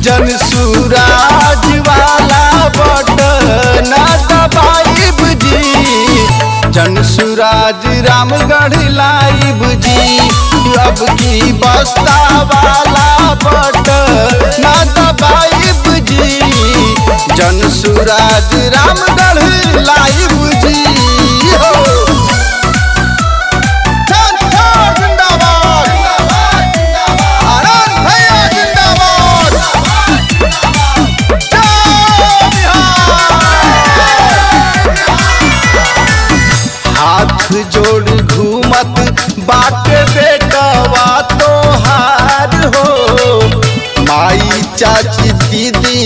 जन सूरज वाला बटन दबाइब जी। जन सूरज रामगढ़ लाइब जी। अब की बस्ता वाला बटन दबाइब जी। जन सूरज रामगढ़ लाइब जी। हाथ जोड़ घूमत बाटे बेटवा तोहार हो। माई चाची दीदी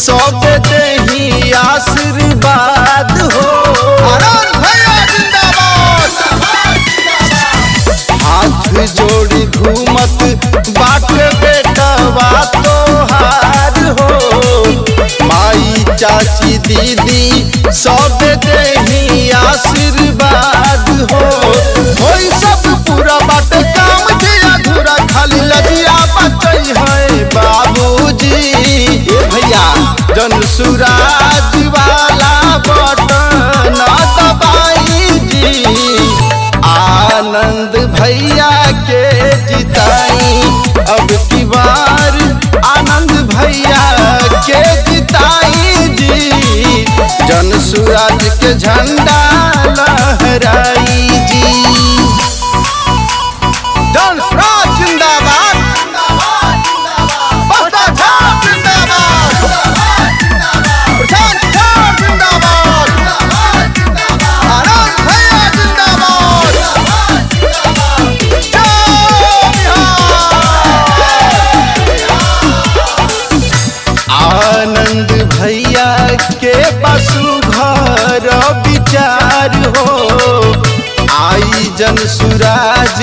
सब देही आशीर्वाद हो। हाथ जोड़ घूमत बाटे बेटवा तोहार हो। माई चाची दीदी सब देही आशीर्वाद हो। होई सब पूरा बाटे काम जे अधूरा खाली लजिया बचई है बाबूजी। भैया जन सूरज वाला बटन दबाई जी। आनंद भैया के जिताई अब की बार आनंद भैया के जिताई जी। जन सूरज के झंडा लहराई जी। जन सूरज जिंदाबाद, भ्रष्टाचार जिंदाबाद, भ्रष्टाचार जिंदाबाद, आनंद भैया जिंदाबाद। आनंद भैया के पशु घर विचार हो। आई जन सूरज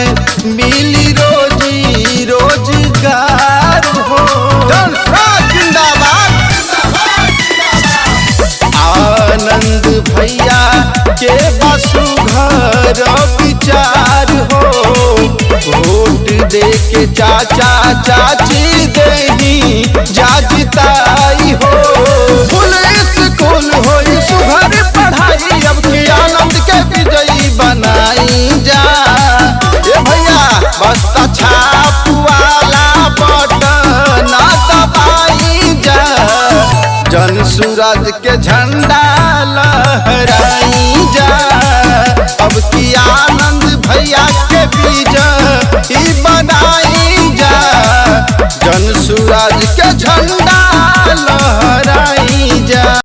मिली रोजी रोजगार हो। जन सूरज जिंदाबाद। आनंद भैया के पशु घर विचार हो। वोट दे के चाचा चाची देही जागताई हो। फुल स्कूल होई सुघर पढ़ाई अब की आनंद के विजयी बनाई जा। ए भैया बस्ता छाप वाला बटन दबाई जा। जन सूरज के झंडा